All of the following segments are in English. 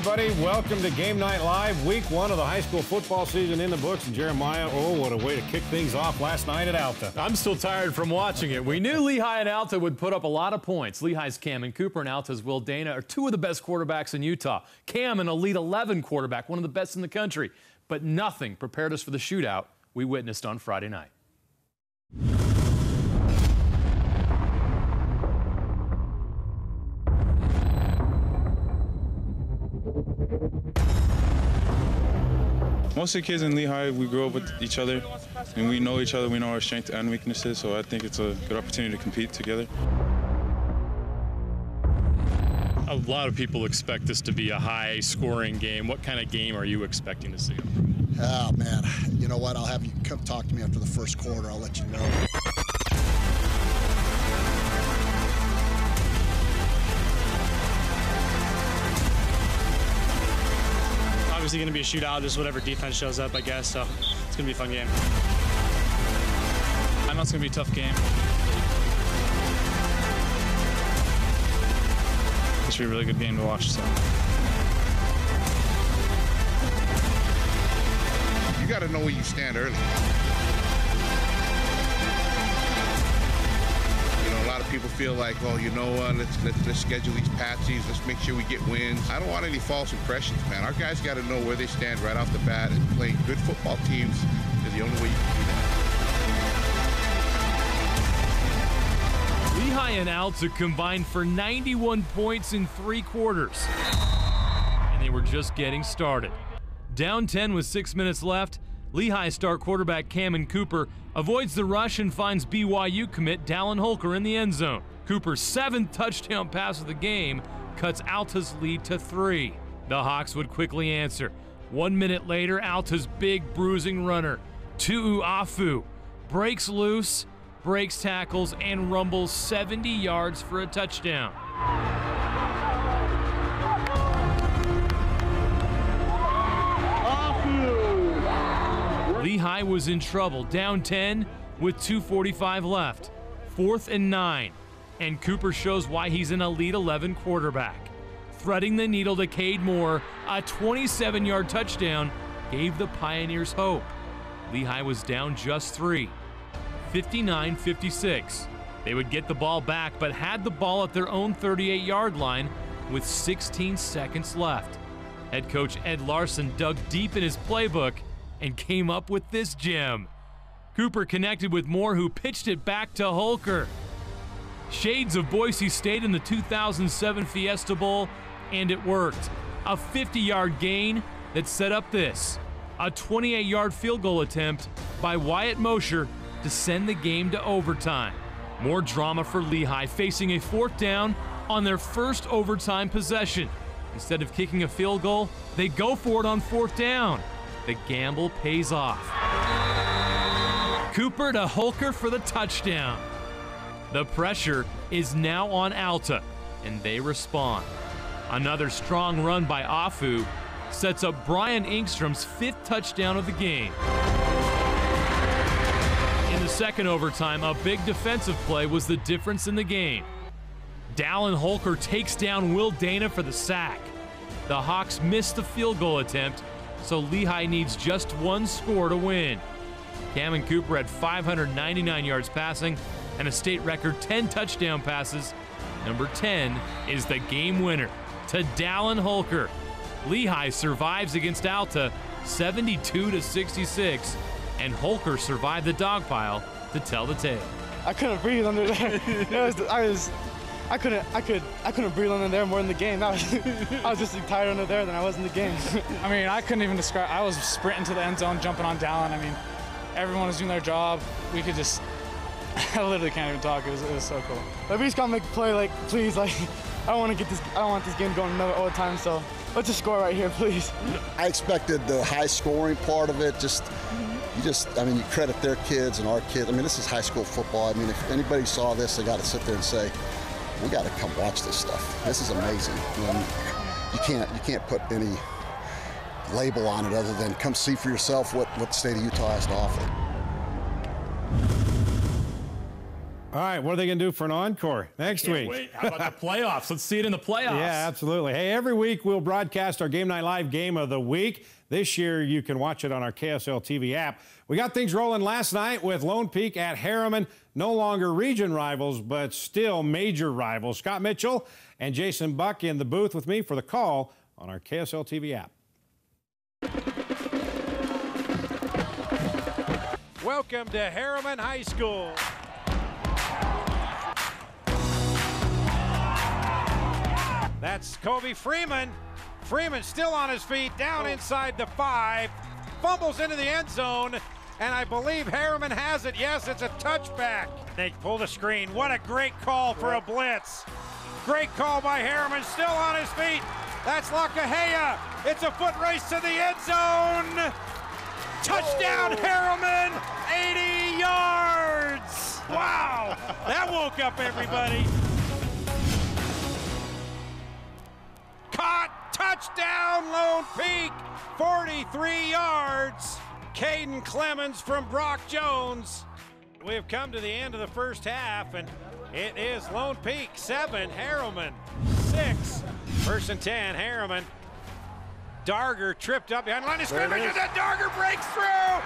everybody. Welcome to Game Night Live, week one of the high school football season in the books. And Jeremiah, oh, what a way to kick things off last night at Alta. I'm still tired from watching it. We knew Lehigh and Alta would put up a lot of points. Lehigh's Cameron Cooper and Alta's Will Dana are two of the best quarterbacks in Utah. Cam, an Elite 11 quarterback, one of the best in the country. But nothing prepared us for the shootout we witnessed on Friday night. Most of the kids in Lehigh, we grew up with each other, and we know each other, we know our strengths and weaknesses, so I think it's a good opportunity to compete together. A lot of people expect this to be a high-scoring game. What kind of game are you expecting to see? Oh, man. You know what? I'll have you come talk to me after the first quarter. I'll let you know. Obviously going to be a shootout, just whatever defense shows up, I guess, so it's going to be a fun game. I know it's going to be a tough game. It should be a really good game to watch, so. You got to know where you stand early. A lot of people feel like, well, you know what, let's schedule these patsies, let's make sure we get wins. I don't want any false impressions, man. Our guys got to know where they stand right off the bat, and playing good football teams is the only way you can do that. Lehigh and Alta combined for 91 points in 3 quarters. And they were just getting started. Down 10 with 6 minutes left, Lehigh star quarterback Cameron Cooper avoids the rush and finds BYU commit Dallin Holker in the end zone. Cooper's 7th touchdown pass of the game cuts Alta's lead to 3. The Hawks would quickly answer. 1 minute later, Alta's big bruising runner, Tu'uafu, breaks loose, breaks tackles, and rumbles 70 yards for a touchdown. Lehigh was in trouble, down 10 with 2:45 left. 4th and 9, and Cooper shows why he's an Elite 11 quarterback. Threading the needle to Cade Moore, a 27-yard touchdown gave the Pioneers hope. Lehigh was down just 3, 59-56. They would get the ball back, but had the ball at their own 38-yard line with 16 seconds left. Head coach Ed Larson dug deep in his playbook and came up with this gem. Cooper connected with Moore, who pitched it back to Holker. Shades of Boise State in the 2007 Fiesta Bowl, and it worked. A 50-yard gain that set up this, a 28-yard field goal attempt by Wyatt Mosher to send the game to overtime. More drama for Lehigh, facing a 4th down on their first overtime possession. Instead of kicking a field goal, they go for it on 4th down. The gamble pays off. Cooper to Holker for the touchdown. The pressure is now on Alta, and they respond. Another strong run by Afu sets up Brian Ingstrom's 5th touchdown of the game. In the second overtime, a big defensive play was the difference in the game. Dallin Holker takes down Will Dana for the sack. The Hawks missed the field goal attempt, so Lehigh needs just 1 score to win. Cameron Cooper had 599 yards passing and a state record 10 touchdown passes. Number 10 is the game winner to Dallin Holker. Lehigh survives against Alta 72-66, and Holker survived the dog pile to tell the tale. I couldn't breathe under there. I couldn't breathe under there more in the game. I was just tired under there than I was in the game. I mean, I couldn't even describe. I was sprinting to the end zone, jumping on Dallin. I mean, everyone was doing their job. We could just, I literally can't even talk. It was so cool. But we just gotta make a play, like, please, like, I don't want this game going another overtime, so let's just score right here, please. I expected the high scoring part of it. I mean, you credit their kids and our kids. I mean, this is high school football. I mean, if anybody saw this, they got to sit there and say, we got to come watch this stuff. This is amazing. You can't put any label on it other than come see for yourself what the state of Utah has to offer. All right, what are they going to do for an encore next week? Wait, how about the playoffs? Let's see it in the playoffs. Yeah, absolutely. Hey, every week we'll broadcast our Game Night Live Game of the Week. This year you can watch it on our KSL TV app. We got things rolling last night with Lone Peak at Harriman. No longer region rivals, but still major rivals. Scott Mitchell and Jason Buck in the booth with me for the call on our KSL TV app. Welcome to Harriman High School. That's Kobe Freeman. Freeman still on his feet, down inside the 5, fumbles into the end zone, and I believe Harriman has it. Yes, it's a touchback. They pull the screen. What a great call for a blitz. Great call by Harriman, still on his feet. That's Lakahea. It's a foot race to the end zone. Touchdown, Harriman, 80 yards. Wow, that woke up everybody. Caught, touchdown, Lone Peak, 43 yards. Caden Clemens from Brock Jones. We have come to the end of the first half, and it is Lone Peak 7, Harriman 6. First and 10, Harriman. Darger tripped up behind the line of scrimmage, and then Darger breaks through.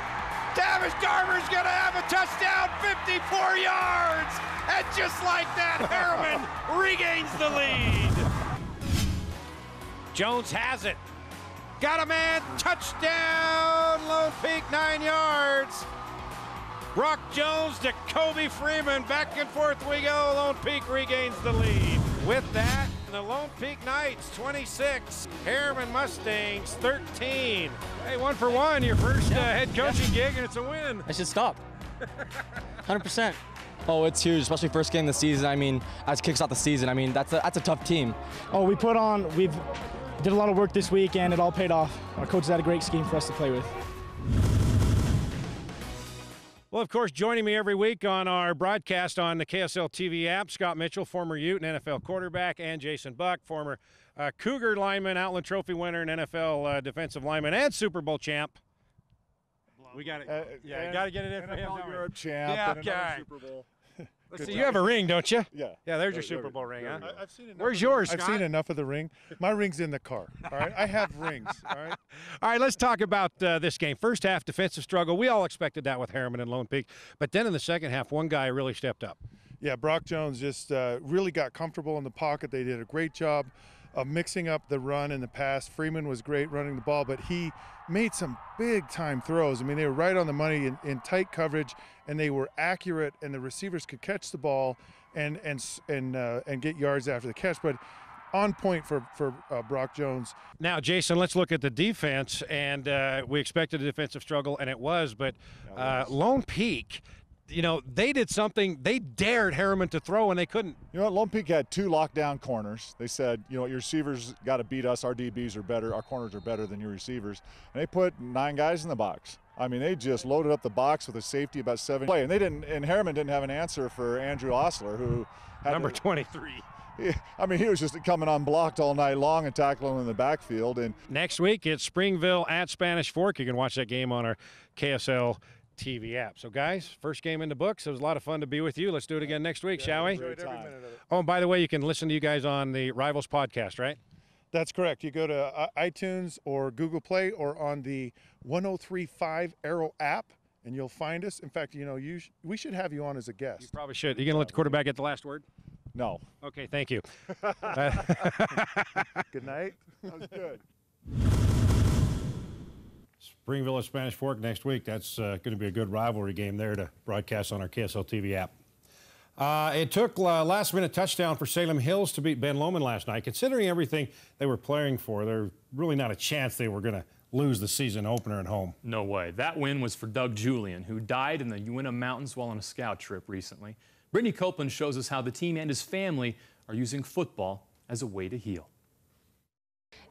Tavish Darver's gonna have a touchdown, 54 yards. And just like that, Harriman regains the lead. Jones has it. Got a man, touchdown, Lone Peak, 9 yards. Brock Jones to Kobe Freeman, back and forth we go. Lone Peak regains the lead. With that, the Lone Peak Knights 26, Harriman Mustangs 13. Hey, 1 for 1, your first head coaching gig, and it's a win. I should stop. 100%. Oh, it's huge, especially first game of the season. I mean, as kicks off the season, I mean, that's a tough team. Oh, we've did a lot of work this week, and it all paid off. Our coaches had a great scheme for us to play with. Well, of course, joining me every week on our broadcast on the KSL TV app, Scott Mitchell, former Ute and NFL quarterback, and Jason Buck, former Cougar lineman, Outland Trophy winner, and NFL defensive lineman, and Super Bowl champ. We got it. Got to get it in for him. NFL Europe champ. Yeah, and another Super Bowl. Let's see, you have a ring, don't you? Yeah. Yeah, there's your Super Bowl ring, huh? I've seen enough. Where's yours, Scott? I've seen enough of the ring. My ring's in the car, all right? I have rings, all right? All right, let's talk about this game. First half, defensive struggle. We all expected that with Harriman and Lone Peak. But then in the second half, one guy really stepped up. Yeah, Brock Jones just really got comfortable in the pocket. They did a great job of mixing up the run and the pass. Freeman was great running the ball, but he made some big-time throws. I mean, they were right on the money in tight coverage, and they were accurate, and the receivers could catch the ball and get yards after the catch. But on point for Brock Jones. Now, Jason, let's look at the defense, and we expected a defensive struggle, and it was. But Lone Peak, you know, they did something. They dared Harriman to throw, and they couldn't. You know, Lone Peak had 2 lockdown corners. They said, you know, your receivers got to beat us. Our DBs are better. Our corners are better than your receivers. And they put 9 guys in the box. I mean, they just loaded up the box with a safety about 7 play. And they didn't. And Harriman didn't have an answer for Andrew Osler, who had number 23. I mean, he was just coming unblocked all night long and tackling him in the backfield. And next week it's Springville at Spanish Fork. You can watch that game on our KSL TV app. So, guys, first game in the books. It was a lot of fun to be with you. Let's do it again next week, shall we? Enjoyed every minute of it. Oh, and by the way, you can listen to you guys on the Rivals podcast, right? That's correct. You go to iTunes or Google Play or on the 103.5 Arrow app, and you'll find us. In fact, you know, we should have you on as a guest. You probably should. You going to let the quarterback get the last word? No. Okay, thank you. Good night. That was good. Springville at Spanish Fork next week. That's going to be a good rivalry game there to broadcast on our KSL TV app. It took last-minute touchdown for Salem Hills to beat Ben Lomond last night. Considering everything they were playing for, there's really not a chance they were going to lose the season opener at home. No way. That win was for Doug Julian, who died in the Uinta Mountains while on a scout trip recently. Britney Copeland shows us how the team and his family are using football as a way to heal.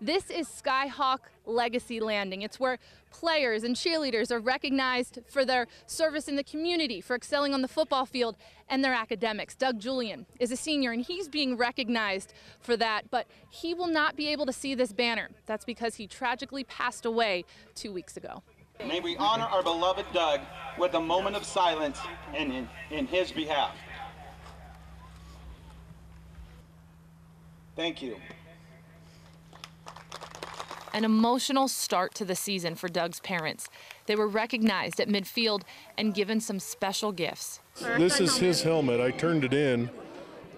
This is Skyhawk Legacy Landing. It's where players and cheerleaders are recognized for their service in the community, for excelling on the football field, and their academics. Doug Julian is a senior, and he's being recognized for that, but he will not be able to see this banner. That's because he tragically passed away 2 weeks ago. May we honor our beloved Doug with a moment of silence in his behalf. Thank you. An emotional start to the season for Doug's parents. They were recognized at midfield and given some special gifts. This is his helmet. I turned it in,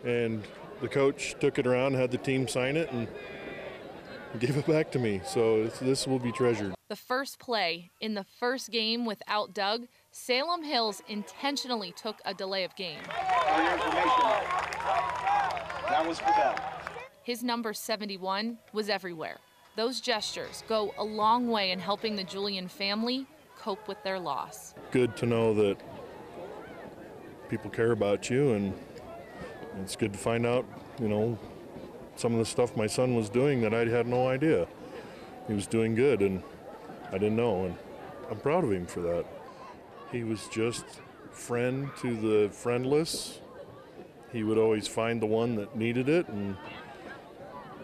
and the coach took it around, had the team sign it, and gave it back to me. So this will be treasured. The first play in the first game without Doug, Salem Hills intentionally took a delay of game. For your information, that was for Doug. His number 71 was everywhere. Those gestures go a long way in helping the Julian family cope with their loss. Good to know that people care about you, and it's good to find out, you know, some of the stuff my son was doing that I had no idea. He was doing good, and I didn't know, and I'm proud of him for that. He was just friend to the friendless. He would always find the one that needed it and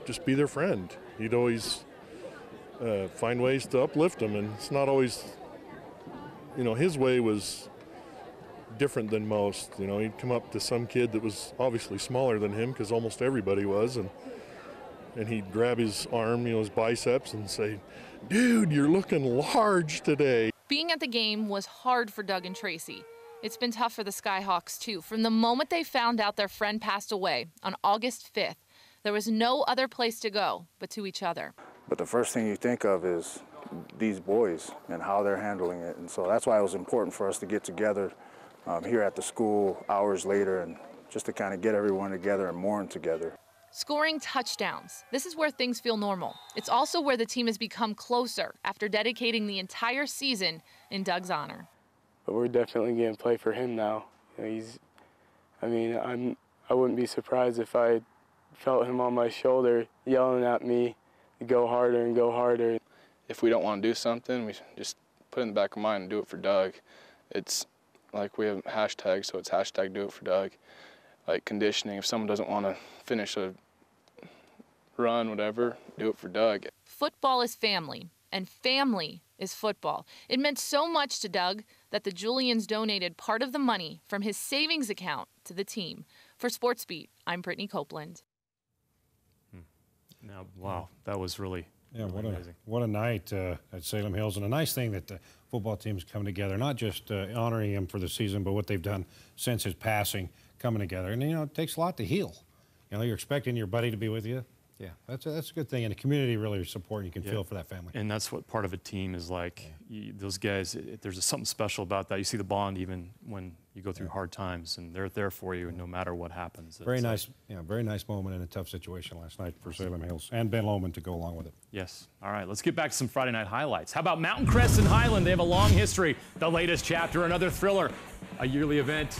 just be their friend. He'd always find ways to uplift them, and it's not always, you know, his way was different than most. You know, he'd come up to some kid that was obviously smaller than him, because almost everybody was, and he'd grab his arm, you know, his biceps, and say, "Dude, you're looking large today." Being at the game was hard for Doug and Tracy. It's been tough for the Skyhawks too. From the moment they found out their friend passed away on August 5th, there was no other place to go but to each other. But the first thing you think of is these boys and how they're handling it. And so that's why it was important for us to get together here at the school hours later, and just to kind of get everyone together and mourn together. Scoring touchdowns. This is where things feel normal. It's also where the team has become closer after dedicating the entire season in Doug's honor. But we're definitely going to play for him now. You know, I wouldn't be surprised if I felt him on my shoulder yelling at me to go harder and go harder. If we don't want to do something, we just put it in the back of mind and do it for Doug. It's like we have hashtags, so it's hashtag do it for Doug. Like conditioning, if someone doesn't want to finish a run, whatever, do it for Doug. Football is family, and family is football. It meant so much to Doug that the Julians donated part of the money from his savings account to the team. For SportsBeat, I'm Britney Copeland. Now, wow, that was really, yeah, really amazing. What a night at Salem Hills, and a nice thing that the football team's come together, not just honoring him for the season, but what they've done since his passing, coming together. And, you know, it takes a lot to heal. You know, you're expecting your buddy to be with you. Yeah, that's a good thing, and the community really supporting. You can feel for that family. And that's what part of a team is like. Those guys, there's something special about that. You see the bond even when you go through hard times, and they're there for you no matter what happens. Very nice, very nice moment in a tough situation last night for Salem Hills, and Ben Lohman to go along with it. Yes. All right, let's get back to some Friday night highlights. How about Mountain Crest and Highland? They have a long history. The latest chapter, another thriller, a yearly event.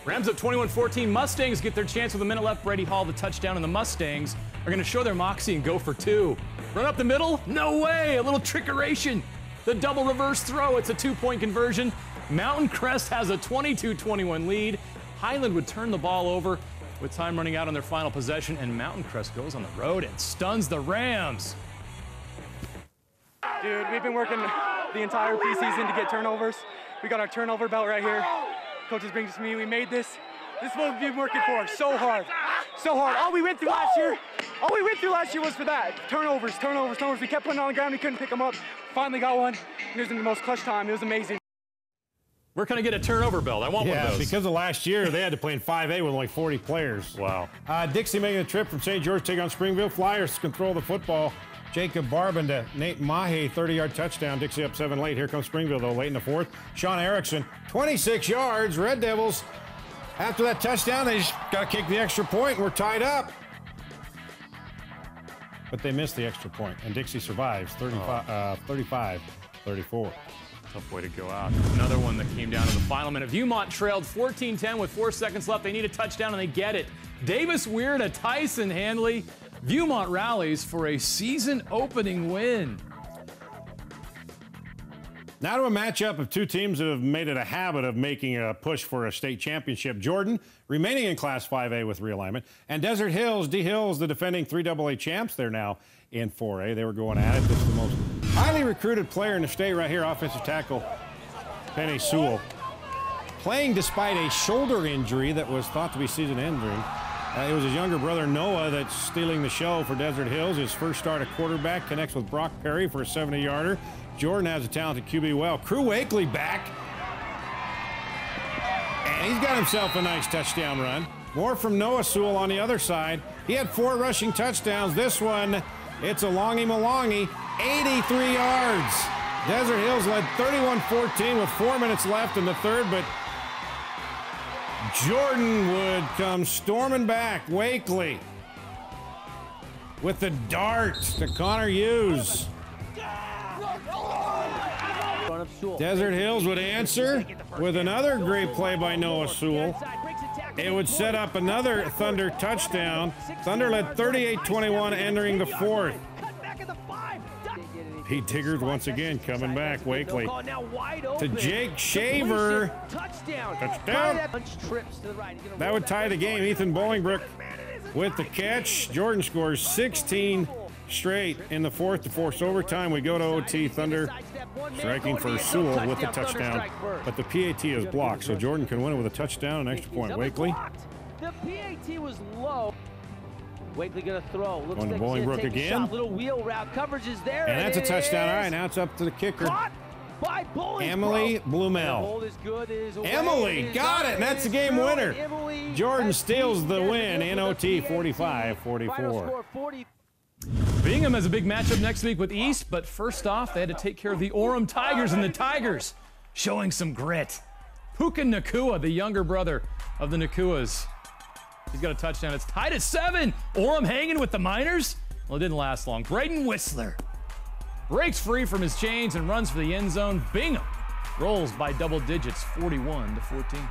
Rams up 21-14. Mustangs get their chance with a minute left. Brady Hall, the touchdown, and the Mustangs are going to show their moxie and go for two. Run up the middle? No way. A little trickeration. The double reverse throw. It's a 2-point conversion. Mountain Crest has a 22-21 lead. Highland would turn the ball over with time running out on their final possession, and Mountain Crest goes on the road and stuns the Rams. Dude, we've been working the entire preseason to get turnovers. We got our turnover belt right here. Coaches brings it to me. We made this. This is what we've been working for so hard. So hard. All we went through last year was for that. Turnovers. We kept putting it on the ground. We couldn't pick them up. Finally got one. It was in the most clutch time. It was amazing. Where can I get a turnover belt? I want one of those. Because of last year, they had to play in 5A with only 40 players. Wow. Dixie making a trip from St. George, taking on Springville. Flyers control the football. Jacob Barbin to Nate Mahe, 30-yard touchdown. Dixie up 7 late. Here comes Springville, though, late in the fourth. Sean Erickson, 26 yards. Red Devils, after that touchdown, they just got to kick the extra point. We're tied up. But they missed the extra point, and Dixie survives, 35-34. Tough way to go out. Another one that came down to the final minute. Viewmont trailed 14-10 with 4 seconds left. They need a touchdown, and they get it. Davis Weir to Tyson Handley. Viewmont rallies for a season-opening win. Now to a matchup of two teams that have made it a habit of making a push for a state championship. Jordan, remaining in Class 5A with realignment, and Desert Hills, D-Hills, the defending 3AA champs. They're now in 4A. They were going at it. This is the most highly recruited player in the state right here, offensive tackle Penny Sewell. Playing despite a shoulder injury that was thought to be season-ending. It was his younger brother, Noah, that's stealing the show for Desert Hills. His first start at quarterback, connects with Brock Perry for a 70-yarder. Jordan has a talented QB well. Crew Wakely back. And he's got himself a nice touchdown run. More from Noah Sewell on the other side. He had 4 rushing touchdowns. This one, it's a longy, 83 yards. Desert Hills led 31-14 with 4 minutes left in the third, but Jordan would come storming back. Wakely with the dart to Connor Hughes. Desert Hills would answer with another great play by Noah Sewell. It would set up another Thunder touchdown. Thunder led 38-21 entering the fourth. Pete Diggers once again coming back. Wakely to Jake Shaver. Touchdown. That would tie the game. Ethan Bolingbrook with the catch. Jordan scores 16 straight in the fourth to force overtime. We go to OT. Thunder striking for Sewell with the touchdown, but the PAT is blocked, so Jordan can win it with a touchdown, an extra point. Wakely. The PAT was low. Wakely gonna throw. Looks going to like Bolingbrook again. Little wheel route coverage is there. And that's a touchdown. All right, now it's up to the kicker. By Emily Blumel. Emily got it, and that's the game winner. Jordan steals the win in OT, 45-44. Bingham has a big matchup next week with East, but first off, they had to take care of the Orem Tigers, and the Tigers showing some grit. Puka Nakua, the younger brother of the Nakuas. He's got a touchdown. It's tied at 7. Orem hanging with the Miners. Well, it didn't last long. Braden Whistler breaks free from his chains and runs for the end zone. Bingham rolls by double digits, 41-14.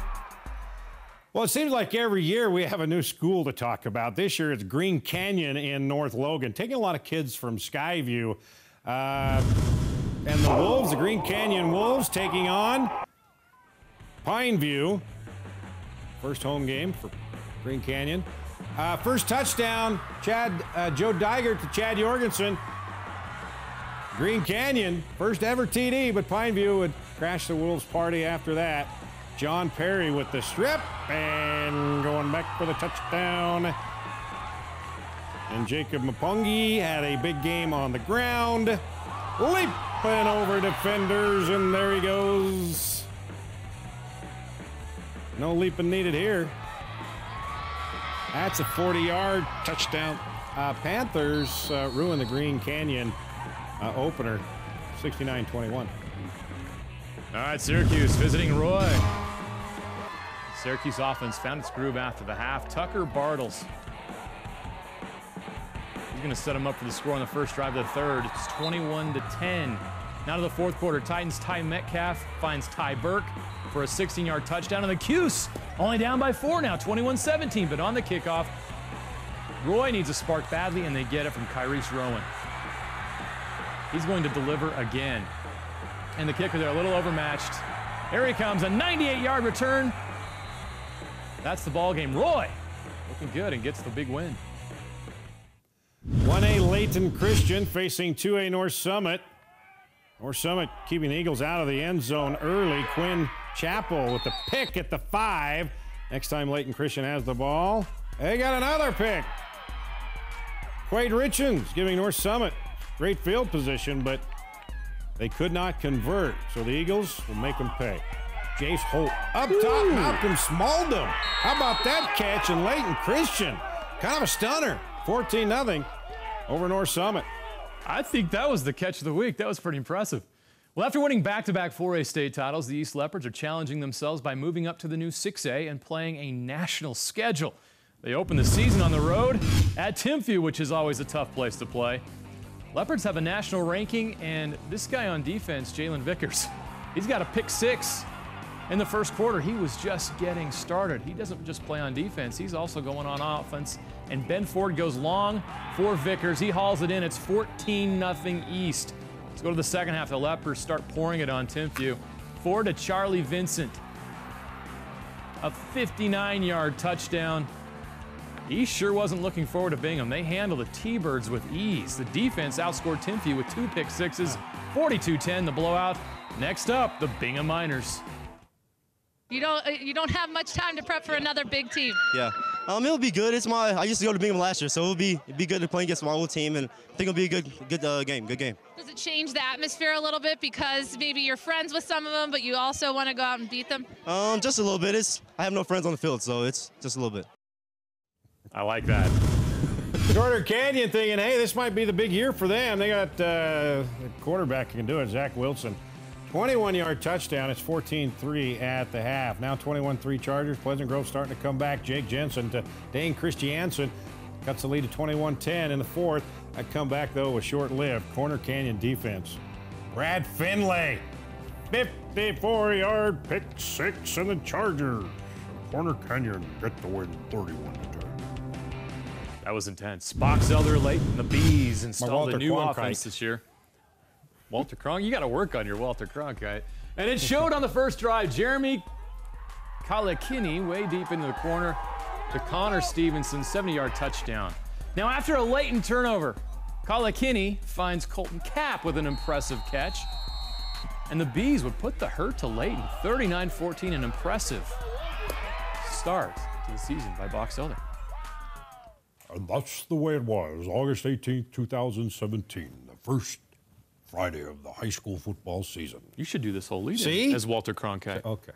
Well, it seems like every year we have a new school to talk about. This year it's Green Canyon in North Logan, taking a lot of kids from Skyview. And the Wolves, the Green Canyon Wolves, taking on Pineview. First home game for Green Canyon. First touchdown, Joe Digert to Chad Jorgensen. Green Canyon, first ever TD, but Pineview would crash the Wolves party after that. John Perry with the strip and going back for the touchdown. And Jacob Mapungi had a big game on the ground. Leaping over defenders, and there he goes. No leaping needed here. That's a 40-yard touchdown. Panthers ruined the Green Canyon opener, 69-21. All right, Syracuse visiting Roy. Syracuse offense found its groove after the half. Tucker Bartles. He's going to set him up for the score on the first drive of the third. It's 21-10. Now to the fourth quarter. Titans' Ty Metcalf finds Ty Burke for a 16-yard touchdown. And the Cuse only down by 4 now, 21-17. But on the kickoff, Roy needs a spark badly, and they get it from Kyrese Rowan. He's going to deliver again. And the kicker there, a little overmatched. Here he comes, a 98-yard return. That's the ball game. Roy looking good and gets the big win. 1A Layton Christian facing 2A North Summit. North Summit keeping the Eagles out of the end zone early. Quinn Chappell with the pick at the 5. Next time Layton Christian has the ball, they got another pick. Quade Richens giving North Summit great field position, but they could not convert, so the Eagles will make them pay. Jace Holt up top, Malcolm Smaldum. How about that catch? And Layton Christian, kind of a stunner. 14-0 over North Summit. I think that was the catch of the week. That was pretty impressive. Well, after winning back-to-back 4A state titles, the East Leopards are challenging themselves by moving up to the new 6A and playing a national schedule. They open the season on the road at Timpview, which is always a tough place to play. Leopards have a national ranking, and this guy on defense, Jalen Vickers, he's got a pick 6 in the first quarter. He was just getting started. He doesn't just play on defense, he's also going on offense. And Ben Ford goes long for Vickers. He hauls it in. It's 14-0 East. Let's go to the second half. The Leopards start pouring it on Timpview. Ford to Charlie Vincent. A 59-yard touchdown. East sure wasn't looking forward to Bingham. They handled the T-Birds with ease. The defense outscored Timpview with 2 pick 6s, 42-10 the blowout. Next up, the Bingham Miners. You don't have much time to prep for another big team. Yeah. It'll be good. I used to go to Bingham last year, so it'll be good to play against my old team, and I think it'll be a good game. Does it change the atmosphere a little bit because maybe you're friends with some of them, but you also want to go out and beat them? Just a little bit. I have no friends on the field, so it's just a little bit. I like that. Shorter Canyon thinking, hey, this might be the big year for them. They got the quarterback who can do it, Zach Wilson. 21-yard touchdown. It's 14-3 at the half. Now 21-3 Chargers. Pleasant Grove starting to come back. Jake Jensen to Dane Christiansen. Cuts the lead to 21-10 in the fourth. That comeback, though, was short-lived. Corner Canyon defense. Brad Finlay. 54-yard pick six in the Chargers. Corner Canyon get the win 31-10. That was intense. Box Elder late, and the Bees installed a new offense this year. Walter Cronkite, you got to work on your Walter Cronkite. And it showed on the first drive. Jeremy Kalakini way deep into the corner to Connor Stevenson, 70-yard touchdown. Now after a latent turnover, Kalakini finds Colton Kapp with an impressive catch. And the Bees would put the hurt to Layton, 39-14, an impressive start to the season by Box Elder. And that's the way it was, August 18th, 2017, the first Friday of the high school football season. You should do this whole lead as Walter Cronkite. Okay.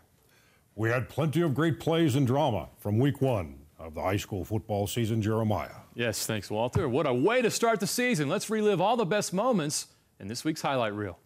We had plenty of great plays and drama from week one of the high school football season, Jeremiah. Yes, thanks, Walter. What a way to start the season. Let's relive all the best moments in this week's highlight reel.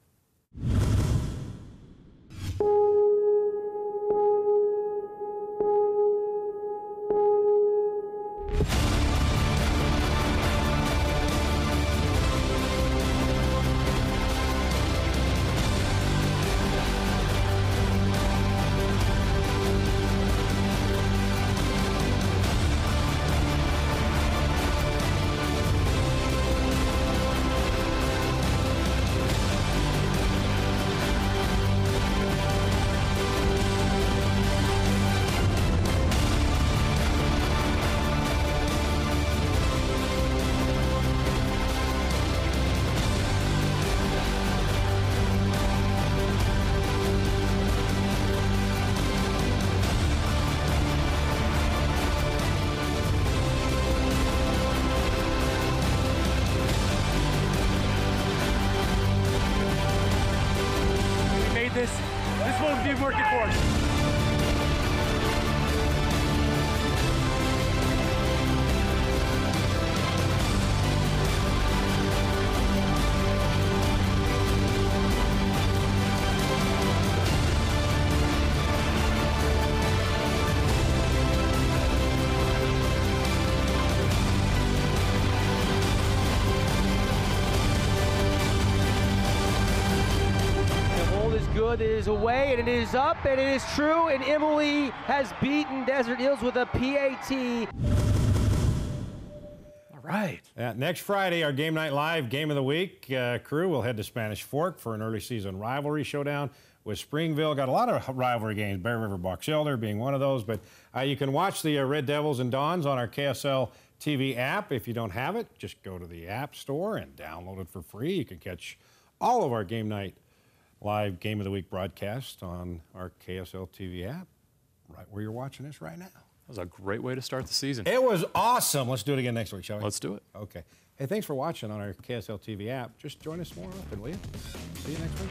This won't be working for us. It is away, and it is up, and it is true, and Emily has beaten Desert Hills with a PAT. All right. Next Friday, our Game Night Live Game of the Week crew will head to Spanish Fork for an early season rivalry showdown with Springville. Got a lot of rivalry games, Bear River Box Elder being one of those, but you can watch the Red Devils and Dons on our KSL TV app. If you don't have it, just go to the App Store and download it for free. You can catch all of our Game Night Live Game of the Week broadcast on our KSL TV app, right where you're watching this right now. That was a great way to start the season. It was awesome. Let's do it again next week, shall we? Let's do it. Okay. Hey, thanks for watching on our KSL TV app. Just join us more often, will you? See you next week.